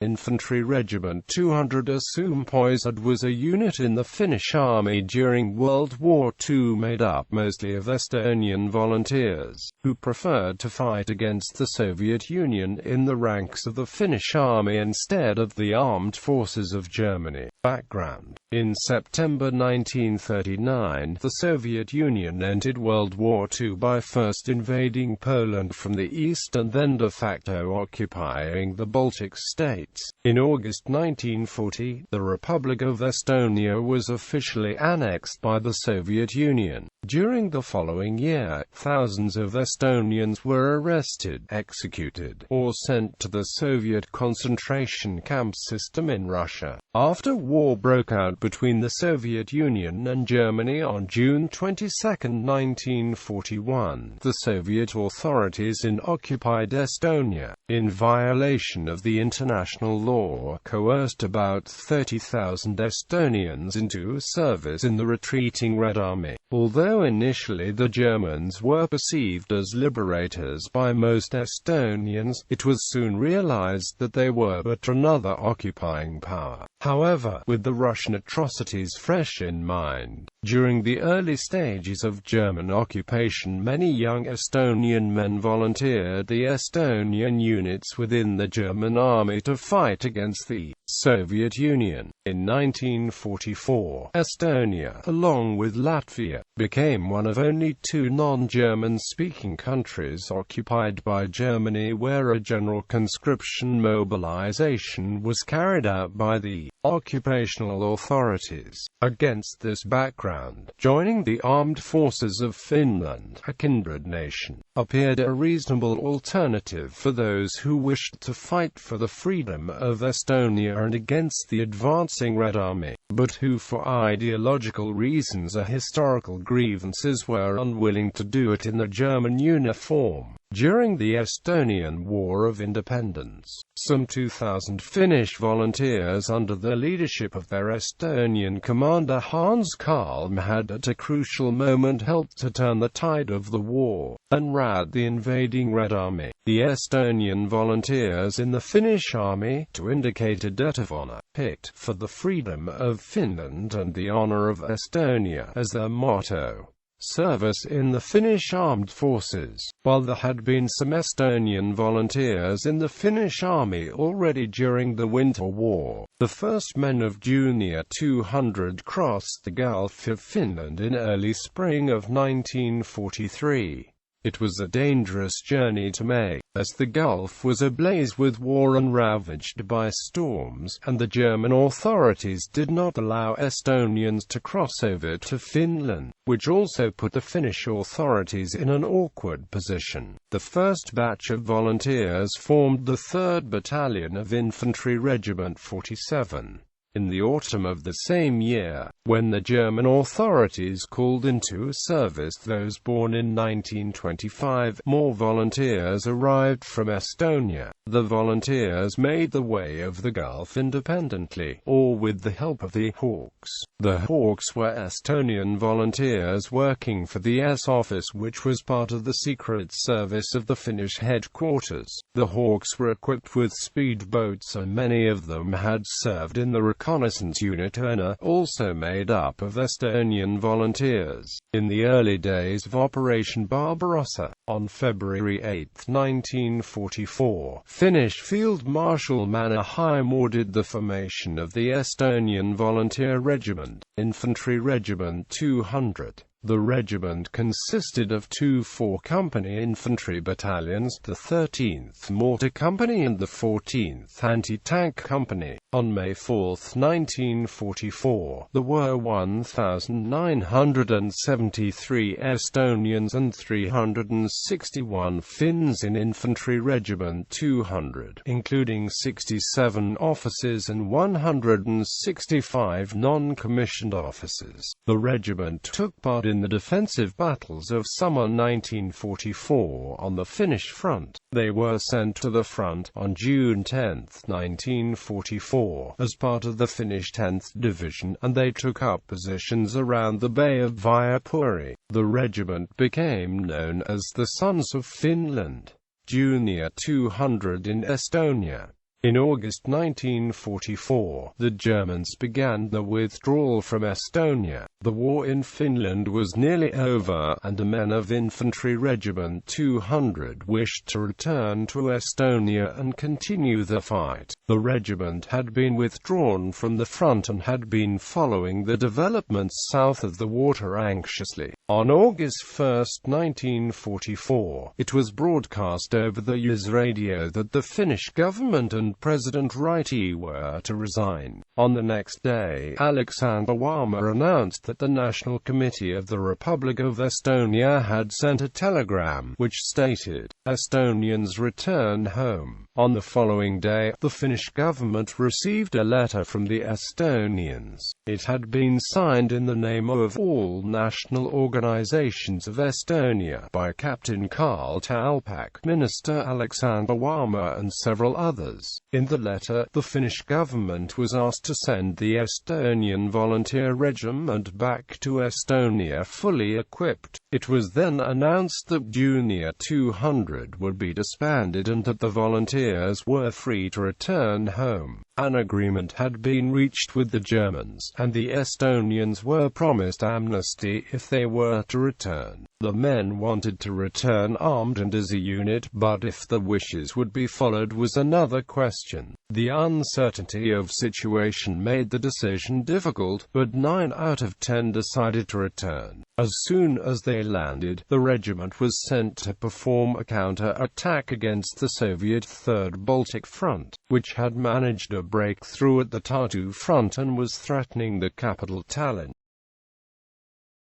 Infantry Regiment 200 soomepoisid was a unit in the Finnish army during World War II made up mostly of Estonian volunteers, who preferred to fight against the Soviet Union in the ranks of the Finnish army instead of the armed forces of Germany. Background: in September 1939, the Soviet Union entered World War II by first invading Poland from the east and then de facto occupying the Baltic states. In August 1940, the Republic of Estonia was officially annexed by the Soviet Union. During the following year, thousands of Estonians were arrested, executed, or sent to the Soviet concentration camp system in Russia. After war broke out between the Soviet Union and Germany on June 22, 1941, the Soviet authorities in occupied Estonia, in violation of the international law, coerced about 30,000 Estonians into service in the retreating Red Army. Although initially the Germans were perceived as liberators by most Estonians, it was soon realized that they were but another occupying power. However, with the Russian atrocities fresh in mind, during the early stages of German occupation many young Estonian men volunteered the Estonian units within the German army to fight against the Soviet Union. In 1944, Estonia, along with Latvia, became one of only two non-German-speaking countries occupied by Germany where a general conscription mobilization was carried out by the occupational authorities. Against this background, joining the armed forces of Finland, a kindred nation, appeared a reasonable alternative for those who wished to fight for the freedom of Estonia and against the advancing Red Army, but who for ideological reasons or historical grievances were unwilling to do it in the German uniform. During the Estonian War of Independence, some 2,000 Finnish volunteers under the leadership of their Estonian commander Hans Kalm had at a crucial moment helped to turn the tide of the war, and rout the invading Red Army. The Estonian volunteers in the Finnish army, to indicate a debt of honor, picked "for the freedom of Finland and the honor of Estonia" as their motto. Service in the Finnish armed forces. While there had been some Estonian volunteers in the Finnish army already during the Winter War, the first men of Junior 200 crossed the Gulf of Finland in early spring of 1943. It was a dangerous journey to make, as the Gulf was ablaze with war and ravaged by storms, and the German authorities did not allow Estonians to cross over to Finland, which also put the Finnish authorities in an awkward position. The first batch of volunteers formed the 3rd Battalion of Infantry Regiment 47. In the autumn of the same year, when the German authorities called into service those born in 1925, more volunteers arrived from Estonia. The volunteers made the way of the Gulf independently, or with the help of the Hawks. The Hawks were Estonian volunteers working for the S office, which was part of the secret service of the Finnish headquarters. The Hawks were equipped with speedboats and many of them had served in the reconnaissance unit Erna, also made up of Estonian volunteers. In the early days of Operation Barbarossa, on February 8, 1944, Finnish Field Marshal Mannerheim ordered the formation of the Estonian Volunteer Regiment, Infantry Regiment 200. The regiment consisted of two 4-company infantry battalions, the 13th Mortar Company and the 14th Anti-Tank Company. On May 4, 1944, there were 1,973 Estonians and 361 Finns in Infantry Regiment 200, including 67 officers and 165 non-commissioned officers. The regiment took part in the defensive battles of summer 1944 on the Finnish front. They were sent to the front on June 10, 1944, as part of the Finnish 10th Division, and they took up positions around the Bay of Viapuri. The regiment became known as the Sons of Finland. Junior 200 in Estonia. In August 1944, the Germans began the withdrawal from Estonia. The war in Finland was nearly over, and the men of Infantry Regiment 200 wished to return to Estonia and continue the fight. The regiment had been withdrawn from the front and had been following the developments south of the water anxiously. On August 1, 1944, it was broadcast over the US radio that the Finnish government and President Ryti were to resign. On the next day, Alexander Varma announced that the National Committee of the Republic of Estonia had sent a telegram, which stated, "Estonians return home." On the following day, the Finnish government received a letter from the Estonians. It had been signed in the name of all national organizations of Estonia by Captain Karl Talpak, Minister Alexander Varma and several others. In the letter, the Finnish government was asked to send the Estonian Volunteer Regiment back to Estonia fully equipped. It was then announced that Junior 200 would be disbanded and that the volunteers were free to return home. An agreement had been reached with the Germans, and the Estonians were promised amnesty if they were to return. The men wanted to return armed and as a unit, but if the wishes would be followed was another question. The uncertainty of situation made the decision difficult, but 9 out of 10 decided to return. As soon as they landed, the regiment was sent to perform a counter-attack against the Soviet Third Baltic Front, which had managed a breakthrough at the Tartu front and was threatening the capital Tallinn.